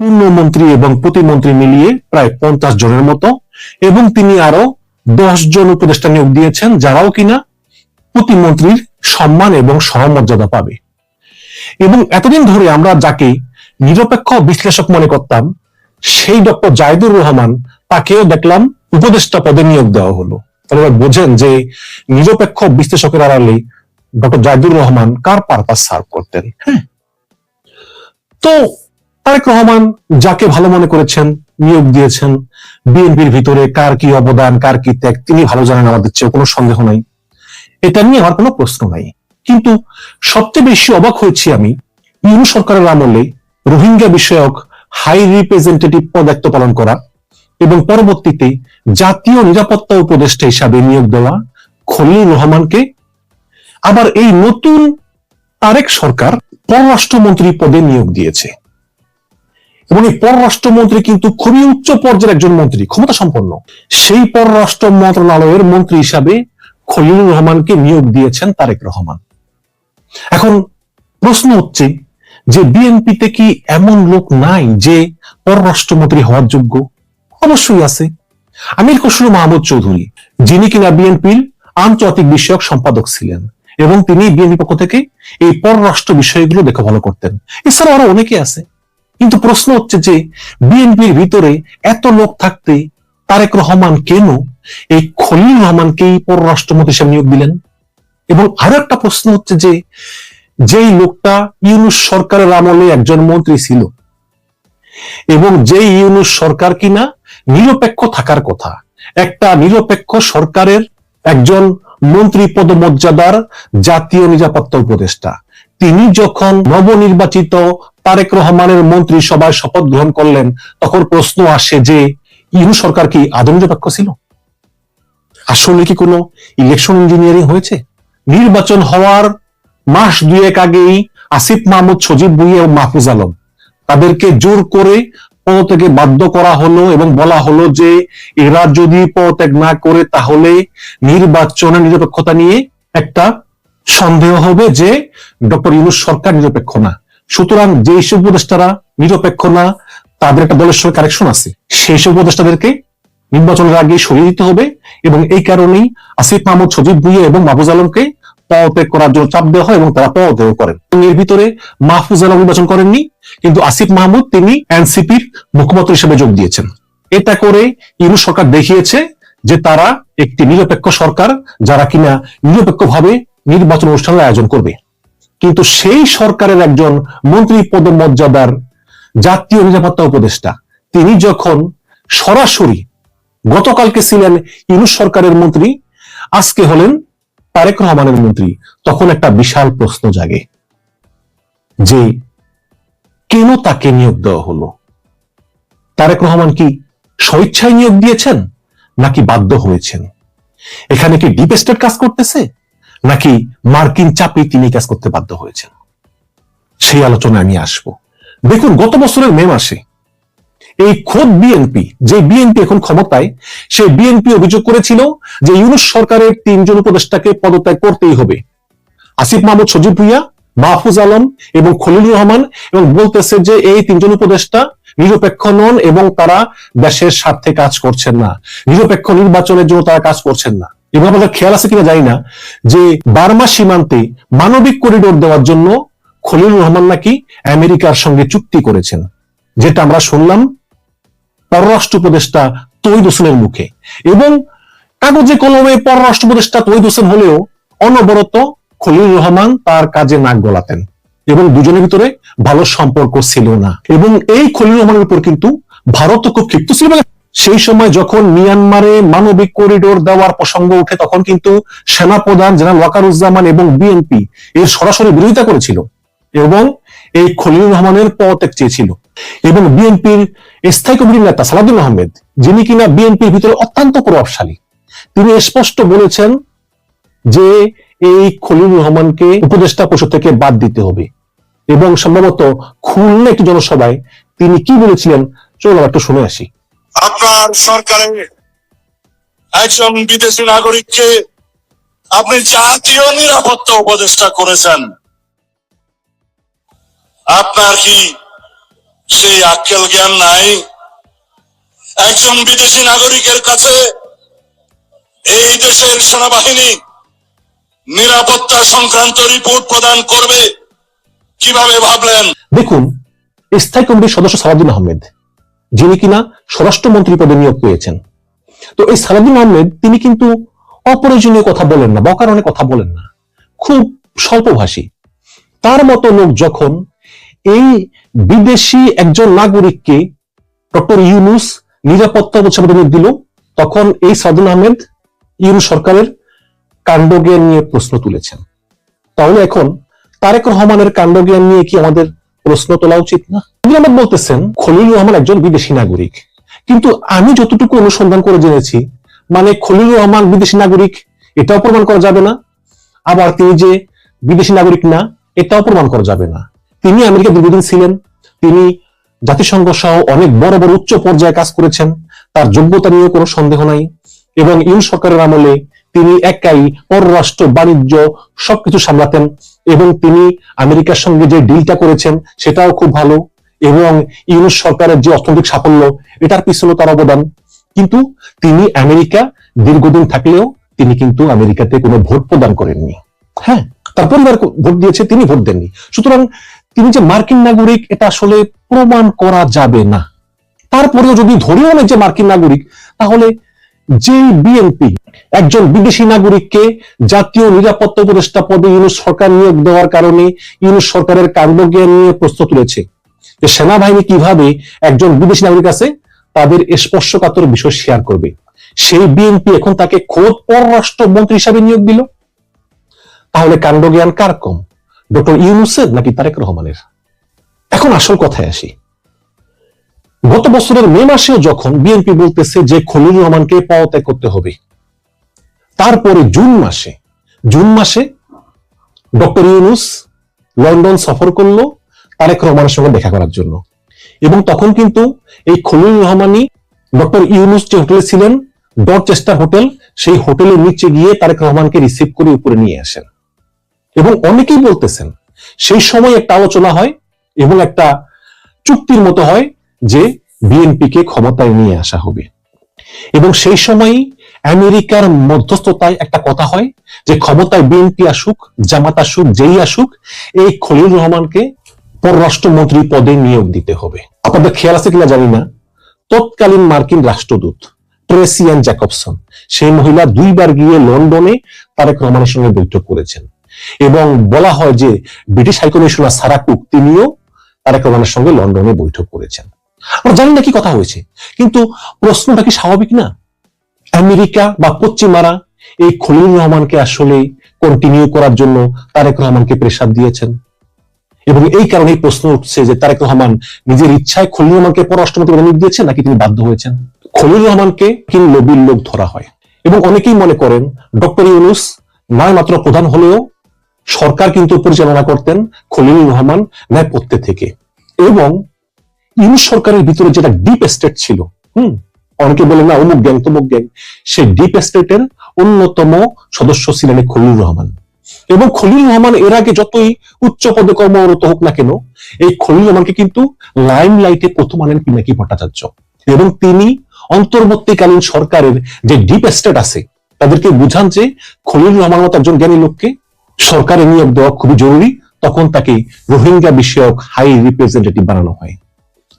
পূর্ণমন্ত্রী এবং প্রতিমন্ত্রী মিলিয়ে প্রায় 50 জনের মতো, এবং তিনি আরো 10 জন উপদেষ্টা নিয়োগ দিয়েছেন যারাও কিনা প্রতিমন্ত্রীর সম্মান এবং সহমর্যাদা পাবে। এবং এতদিন ধরে আমরা যাকে নিরপেক্ষ বিশ্লেষক মনে করতাম, সেই ডক্টর জাহিদুর রহমান, তাকেও দেখলাম উপদেষ্টা পদে নিয়োগ দেওয়া হলো। তাহলে বোঝেন যে নিরপেক্ষ বিশ্লেষকের আড়ালে ডক্টর জাহিদুর রহমান কার পারপাস সার্ভ করতেন। হ্যাঁ, তো তারেক রহমান যাকে ভালো মনে করেছেন নিয়োগ দিয়েছেন। বিএনপির ভিতরে কার কি অবদান, কার কি ত্যাগ তিনি ভালো জানেন, আমাদের চেয়ে কোনো সন্দেহ নাই, এটা নিয়ে আমার কোনো প্রশ্ন নাই। কিন্তু সবচেয়ে বেশি অবাক হয়েছি আমি ইউনূস সরকারের আমলে রোহিঙ্গা বিষয়ক হাই রিপ্রেজেন্টেটিভ পদ দায়িত্ব পালন করা এবং পরবর্তীতে জাতীয় নিরাপত্তা উপদেষ্টা হিসাবে নিয়োগ দেওয়া খলিলুর রহমানকে। আবার এই নতুন তারেক সরকার পররাষ্ট্রমন্ত্রী পদে নিয়োগ দিয়েছে, এবং এই পররাষ্ট্রমন্ত্রী কিন্তু খুবই উচ্চ পর্যায়ের একজন মন্ত্রী, ক্ষমতা সম্পন্ন। সেই পররাষ্ট্র মন্ত্রণালয়ের মন্ত্রী হিসাবে খলিলুর রহমানকে নিয়োগ দিয়েছেন তারেক রহমান। এখন প্রশ্ন হচ্ছে যে বিএনপিতে কি এমন লোক নাই যে পররাষ্ট্রমন্ত্রী হওয়ার যোগ্য? অবশ্যই আছে। আমির খসরু মাহমুদ চৌধুরী, যিনি কিনা বিএনপির আন্তর্জাতিক বিষয়ক সম্পাদক ছিলেন, এবং তিনি বিএনপি পক্ষ থেকে এই পররাষ্ট্র বিষয়গুলো দেখাভালো করতেন। এছাড়া আরো অনেকে আছে। কিন্তু প্রশ্ন হচ্ছে যে বিএনপির ভিতরে এত লোক থাকতে তারেক রহমান কেন এই খলিলুর রহমানকেই পররাষ্ট্রমন্ত্রী হিসেবে নিয়োগ দিলেন? এবং আরো একটা প্রশ্ন হচ্ছে যে যেই লোকটা ইউনূস সরকারের আমলে একজন মন্ত্রী ছিল, এবং যেই ইউনূস সরকার কিনা নিরপেক্ষ থাকার কথা, একটা নিরপেক্ষ সরকারের একজন মন্ত্রী পদমর্যাদার জাতীয় নিরাপত্তা উপদেষ্টা, তিনি যখন নবনির্বাচিত তারেক রহমানের মন্ত্রী সভায় শপথ গ্রহণ করলেন, তখন প্রশ্ন আসে যে ইউনূস সরকার কি আদৌ নিরপেক্ষ ছিল? আসলে কি কোনো ইলেকশন ইঞ্জিনিয়ারিং হয়েছে? নির্বাচন হওয়ার মাস দুয়েক আগেই আসিফ মাহমুদ, সজীব ভুঁইয়া এবং মাহফুজ আলম, তাদেরকে জোর করে পদত্যাগে বাধ্য করা হলো এবং বলা হলো যে এরা যদি পদত্যাগ না করে তাহলে নির্বাচনের নিরপেক্ষতা নিয়ে একটা সন্দেহ হবে যে ডক্টর ইউনূস সরকার নিরপেক্ষ না। সুতরাং যে সব উপদেষ্টারা নিরপেক্ষ না, তাদের একটা দলের সঙ্গে কানেকশন আছে, সেই সব উপদেষ্টাদেরকে নির্বাচনের আগে সরিয়ে দিতে হবে। এবং এই কারণেই আসিফ মাহমুদ, সজীব ভুঁইয়া এবং মাহফুজ আলমকে পদত্যাগ করার জন্য চাপ দেওয়া হয়, এবং তারা পদত্যাগ করেন। এর ভিতরে মাহফুজ আলম নির্বাচন করেননি, কিন্তু আসিফ মাহমুদ তিনি এনসিপির মুখপাত্র হিসেবে যোগ দিয়েছেন। এটা করে ইউনূস সরকার দেখিয়েছে যে তারা একটি নিরপেক্ষ সরকার, যারা কিনা নিরপেক্ষভাবে নির্বাচন অনুষ্ঠানের আয়োজন করবে। কিন্তু সেই সরকারের একজন মন্ত্রী পদমর্যাদার জাতীয় নিরাপত্তা উপদেষ্টা, তিনি যখন সরাসরি গতকালকে ছিলেন ইউনূস সরকারের মন্ত্রী, আজকে হলেন তারেক রহমানের মন্ত্রী, তখন একটা বিশাল প্রশ্ন জাগে যে কেন তাকে নিয়োগ দেওয়া হলো? তারেক রহমান কি স্বেচ্ছায় নিয়োগ দিয়েছেন নাকি বাধ্য হয়েছেন? এখানে কি ডিপ স্টেট কাজ করতেছে নাকি মার্কিন চাপে তিনি কাজ করতে বাধ্য হয়েছেন? সেই আলোচনায় আমি আসবো। দেখুন, গত বছরের মে মাসে এই খোদ বিএনপি, যে বিএনপি এখন ক্ষমতায়, সেই বিএনপি অভিযোগ করেছিল যে ইউনূস সরকারের 3 জন উপদেষ্টাকে পদত্যাগ করতেই হবে, আসিফ মাহমুদ, সজীব ভুঁইয়া, মাহফুজ আলম এবং খলিলুর রহমান, এবং বলতেছে যে এই 3 জন উপদেষ্টা নিরপেক্ষ নন এবং তারা দেশের স্বার্থে কাজ করছেন না, নিরপেক্ষ নির্বাচনের জন্য তারা কাজ করছেন না। এবং আমাদের খেয়াল আছে কিনা জানি না যে বার্মা সীমান্তে মানবিক করিডোর দেওয়ার জন্য খলিলুর রহমান নাকি আমেরিকার সঙ্গে চুক্তি করেছেন, যেটা আমরা শুনলাম পররাষ্ট্র উপদেষ্টা তৌহিদ হোসেনের মুখে। এবং কাগজে কলমে পররাষ্ট্র উপদেষ্টা তৌহিদ হোসেন হলেও অনবরত খলিলুর রহমান তার কাজে নাক গলাতেন, এবং দুজনের ভিতরে ভালো সম্পর্ক ছিল না। এবং এই খলিলুর রহমানের উপর কিন্তু ভারত খুব ক্ষিপ্ত ছিল। সেই সময় যখন মিয়ানমারে মানবিক করিডোর দেওয়ার প্রসঙ্গ উঠে, তখন কিন্তু সেনাপ্রধান জেনারেল ওয়াকারুজ্জামান এবং বিএনপি এর সরাসরি বিরোধিতা করেছিল এবং এই খলিলুর রহমানের পদত্যাগ চেয়েছিল। এবং বিএনপির স্থায়ী কমিটির নেতা সালাউদ্দিন আহমেদ, যিনি কিনা বিএনপির ভিতরে অত্যন্ত প্রভাবশালী, তিনি স্পষ্ট বলেছেন যে এই খলিলুর রহমানকে উপদেষ্টা পরিষদ থেকে বাদ দিতে হবে। এবং সম্ভবত খুলনা একটি জনসভায় তিনি কি বলেছিলেন, চলো একটু শুনে আসি। আপনার সরকারের একজন বিদেশি নাগরিককে আপনি জাতীয় নিরাপত্তা উপদেষ্টা করেছেন, আপনার কি সেই আক্কেল জ্ঞান নাই। একজন বিদেশি নাগরিকের কাছে এই দেশের সেনাবাহিনী নিরাপত্তা সংক্রান্ত রিপোর্ট প্রদান করবে কিভাবে ভাবলেন? দেখুন, স্থায়ী কমিটির সদস্য সালাউদ্দিন আহমেদ, যিনি কিনা স্বরাষ্ট্রমন্ত্রী পদে নিয়োগ পেয়েছেন, তো এই সালাউদ্দিন আহমেদ তিনি কিন্তু অপ্রয়োজনীয় কথা বলেন না, বকারণে কথা বলেন না, খুব স্বল্পভাষী। তার মতো লোক যখন এই বিদেশি একজন নাগরিককে ডক্টর ইউনূস নিরাপত্তা উপদেষ্টা নিয়োগ দিল, তখন এই সালাউদ্দিন আহমেদ ইউনূস সরকারের কাণ্ডজ্ঞান নিয়ে প্রশ্ন তুলেছেন। তাহলে এখন তারেক রহমানের কাণ্ডজ্ঞান নিয়ে কি আমাদের প্রশ্ন তোলা উচিত না? আহমেদ বলতেছেন খলিলুর রহমান একজন বিদেশি নাগরিক, কিন্তু আমি যতটুকু অনুসন্ধান করে জেনেছি, মানে খলিলুর রহমান বিদেশি নাগরিক এটাও প্রমাণ করা যাবে না, আবার তিনি যে বিদেশি নাগরিক না এটাও প্রমাণ করা যাবে না। তিনি আমেরিকা দীর্ঘদিন ছিলেন, তিনি জাতিসংঘ সহ অনেক বড় বড় উচ্চ পর্যায়ে কাজ করেছেন, তার যোগ্যতা নিয়ে কোনো সন্দেহ নাই। এবং ইউনূস সরকারের আমলে তিনি একাই পররাষ্ট্র বাণিজ্য সবকিছু সামলাতেন, এবং তিনি আমেরিকার সঙ্গে যে ডিলটা করেছেন সেটাও খুব ভালো, এবং ইউনূস সরকারের যে অর্থনৈতিক সাফল্য এটার পিছনে তার অবদান। কিন্তু তিনি আমেরিকা দীর্ঘদিন থাকলেও তিনি কিন্তু আমেরিকাতে কোনো ভোট প্রদান করেননি। হ্যাঁ, তার পরিবার ভোট দিয়েছে, তিনি ভোট দেননি। সুতরাং তিনি যে মার্কিন নাগরিক এটা আসলে প্রমাণ করা যাবে না। তারপরেও যদি ধরেও নেয় যে মার্কিন নাগরিক, তাহলে যে বিএনপি একজন বিদেশি নাগরিককে জাতীয় নিরাপত্তা উপদেষ্টা পদে ইউনূস সরকার নিয়োগ দেওয়ার কারণে ইউনূস সরকারের কাণ্ডজ্ঞান নিয়ে প্রশ্ন তুলেছে যে সেনাবাহিনী কিভাবে একজন বিদেশি নাগরিক আছে তাদের স্পর্শকাতর বিষয় শেয়ার করবে, সেই বিএনপি এখন তাকে খোদ পররাষ্ট্রমন্ত্রী হিসাবে নিয়োগ দিল। তাহলে কাণ্ডজ্ঞান কার কম, ডক্টর ইউনূসের নাকি তারেক রহমানের? এখন আসল কথায় আসি। গত বছরের মে মাসেও যখন বিএনপি বলতেছে যে খলিলুর রহমানকে পদত্যাগ করতে হবে, তারপরে জুন মাসে ডক্টর ইউনূস লন্ডন সফর করলো তারেক রহমানের সঙ্গে দেখা করার জন্য, এবং তখন কিন্তু এই খলিলুর রহমানই ডক্টর ইউনূস যে হোটেলে ছিলেন, ডরচেস্টার হোটেল, সেই হোটেলের নিচে গিয়ে তারেক রহমানকে রিসিভ করে উপরে নিয়ে আসেন। এবং অনেকেই বলতেছেন সেই সময় একটা আলোচনা হয় এবং একটা চুক্তির মতো হয় যে বিএনপিকে ক্ষমতায় নিয়ে আসা হবে, এবং সেই সময়ই আমেরিকার মধ্যস্থতায় একটা কথা হয় যে ক্ষমতায় বিএনপি আসুক, জামাত আসুক, যেই আসুক, এই খলিলুর রহমানকে পররাষ্ট্রমন্ত্রী পদে নিয়োগ দিতে হবে। আপনাদের খেয়াল আছে কিনা জানি না, তৎকালীন মার্কিন রাষ্ট্রদূত ট্রেসি অ্যান জ্যাকবসন, সেই মহিলা 2 বার গিয়ে লন্ডনে তারেক রহমানের সঙ্গে বৈঠক করেছেন, এবং বলা হয় যে ব্রিটিশ হাইকমিশনার সারা কুক তিনিও তারেক রহমানের সঙ্গে লন্ডনে বৈঠক করেছেন। আমরা জানি না কি কথা হয়েছে, কিন্তু প্রশ্নটা কি স্বাভাবিক না? আমেরিকা বা পশ্চিমারা এই খলিলুর রহমানকে আসলে কন্টিনিউ করার জন্য তারেক রহমানকে প্রেসার দিয়েছেন, এবং এই কারণে প্রশ্ন উঠছে যে তারেক রহমান নিজের ইচ্ছায় খলিলুর রহমানকে পররাষ্ট্রমন্ত্রী নিয়োগ দিয়েছেন নাকি তিনি বাধ্য হয়েছেন। খলিলুর রহমানকে কিন্তু লবির লোক ধরা হয়, এবং অনেকেই মনে করেন ডক্টর ইউনূস নয় মাত্র প্রধান হলেও সরকার কিন্তু পরিচালনা করতেন খলিলুর রহমান নেপথ্যে থেকে। এবং ইউনূস সরকারের ভিতরে যেটা ডিপ স্টেট ছিল, অনেকে বলেন না অমুক গ্যাং তমুক গ্যাং, সেই ডিপ স্টেটের অন্যতম সদস্য ছিলেন খলিলুর রহমান। এবং খলিলুর রহমান এর আগে যতই উচ্চ পদে কর্মরত হোক না কেন, এই খলিলুর রহমানকে কিন্তু লাইম লাইটে প্রথম আনেন পিনাকি ভট্টাচার্য, এবং তিনি অন্তর্বর্তীকালীন সরকারের যে ডিপ স্টেট আছে তাদেরকে বুঝান যে খলিলুর রহমান মতো একজন জ্ঞানী লোককে সরকারে নিয়োগ দেওয়া খুবই জরুরি। তখন তাকে রোহিঙ্গা বিষয়ক হাই রিপ্রেজেন্টেটিভ বানানো হয়।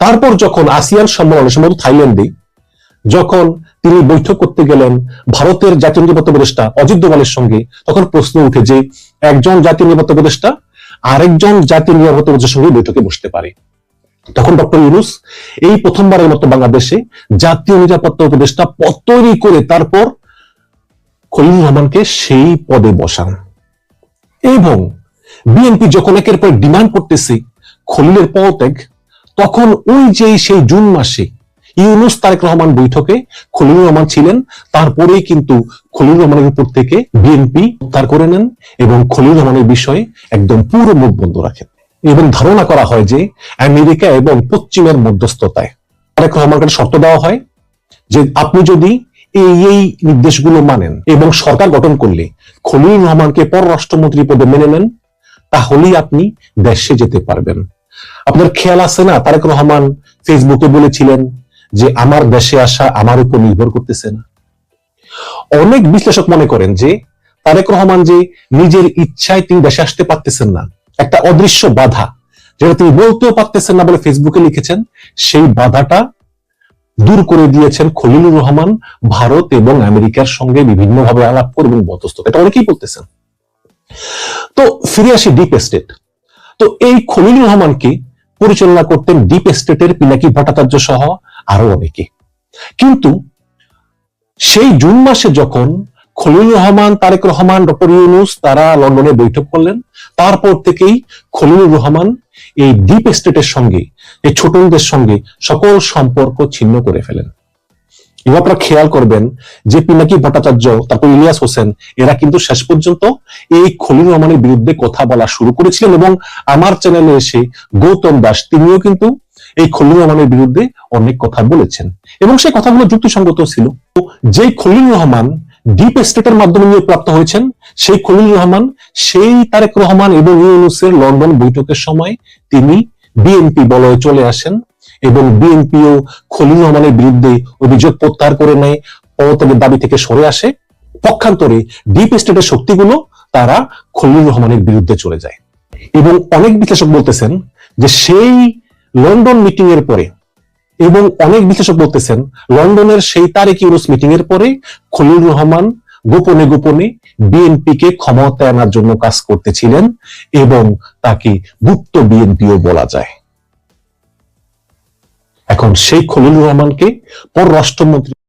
তারপর যখন আসিয়ান সম্মেলনে, সম্ভবত থাইল্যান্ডে, যখন তিনি বৈঠক করতে গেলেন ভারতের জাতীয় নিরাপত্তা উপদেষ্টা অজিত দোভালের সঙ্গে, তখন প্রশ্ন উঠে যে একজন জাতীয় নিরাপত্তা উপদেষ্টা আরেকজন জাতীয় নিরাপত্তা উপদেষ্টার সঙ্গে বৈঠকে বসতে পারে। তখন ডক্টর ইউনূস এই প্রথমবারের মতো বাংলাদেশে জাতীয় নিরাপত্তা উপদেষ্টা পদ তৈরি করে তারপর খলিলুর রহমানকে সেই পদে বসান। এবং বিএনপি যখন একের পর ডিমান্ড করতেছে খলিলের পদত্যাগ, তখন ওই যে সেই জুন মাসে ইউনূস তারেক রহমান বৈঠকে খলিলুর রহমান ছিলেন, তারপরেই কিন্তু খলিলুর রহমানের উপর থেকে বিএনপি উদ্ধার করে নেন এবং খলিলুর রহমানের বিষয়ে একদম পুরো মুখ বন্ধ রাখেন। এবং ধারণা করা হয় যে আমেরিকা এবং পশ্চিমের মধ্যস্থতায় তারেক রহমানকে শর্ত দেওয়া হয় যে আপনি যদি এই নির্দেশগুলো মানেন এবং সরকার গঠন করলে খলিলুর রহমানকে পররাষ্ট্রমন্ত্রী পদে মেনে নেন, তাহলেই আপনি দেশে যেতে পারবেন। আপনার খেয়াল আছে না, তারেক রহমান ফেসবুকে বলেছিলেন যে আমার দেশে আসা আমার উপর নির্ভর করতেছে না। অনেক বিশ্লেষক মনে করেন যে তারেক রহমান যে নিজের ইচ্ছায় তিনি দেশে আসতে পারতেছেন না, একটা অদৃশ্য বাধা যেটা তিনি বলতেও পারতেছেন না বলে ফেসবুকে লিখেছেন, সেই বাধাটা দূর করে দিয়েছেন খলিলুর রহমান ভারত এবং আমেরিকার সঙ্গে বিভিন্নভাবে আলাপ করবেন মধ্যস্থতা, এটা অনেকেই বলতেছেন। তো ফিরে আসি ডিপ স্টেট। তো এই খলিলুর রহমানকে পরিচালনা করতেন ডিপ স্টেটের পিনাকি ভট্টাচার্য সহ আরো অনেকে। কিন্তু সেই জুন মাসে যখন খলিলুর রহমান, তারেক রহমান, ডক্টর ইউনূস তারা লন্ডনে বৈঠক করলেন, তারপর থেকেই খলিলুর রহমান এই ডিপ স্টেটের সঙ্গে, এই ছোটদের সঙ্গে সকল সম্পর্ক ছিন্ন করে ফেলেন। এবার আপনারা খেয়াল করবেন যে পিনাকি ভট্টাচার্য, তারপর ইলিয়াস হোসেন, এরা কিন্তু শেষ পর্যন্ত এই খলিলুর রহমানের বিরুদ্ধে কথা বলা শুরু করেছিলেন এবং আমার চ্যানেলে এসে গৌতম দাস তিনিও কিন্তু এই খলিলুর রহমানের বিরুদ্ধে অনেক কথা বলেছেন এবং সেই কথাগুলো যুক্তিসঙ্গত ছিল। যে খলিলুর রহমান ডিপ স্টেটের মাধ্যমে নিয়োগ প্রাপ্ত হয়েছেন, সেই খলিলুর রহমান সেই তারেক রহমান এবং ইউনূসের লন্ডন বৈঠকের সময় তিনি বিএনপি বলয়ে চলে আসেন এবং বিএনপিও খলিলুর রহমানের বিরুদ্ধে অভিযোগ প্রত্যাহার করে নেয়, পদত্যাগের দাবি থেকে সরে আসে। পক্ষান্তরে ডিপ স্টেটের শক্তিগুলো তারা খলিলুর রহমানের বিরুদ্ধে চলে যায় এবং অনেক বিশ্লেষক বলতেছেন যে সেই লন্ডন মিটিং এর পরে, এবং অনেক বিশ্লেষক বলতেছেন লন্ডনের সেই তারেক ইউনূস মিটিং এর পরে খলিলুর রহমান গোপনে গোপনে বিএনপিকে ক্ষমতায় আনার জন্য কাজ করতেছিলেন এবং তাকে গুপ্ত বিএনপিও বলা যায়। এখন সেই খলিলুর রহমানকে পররাষ্ট্রমন্ত্রী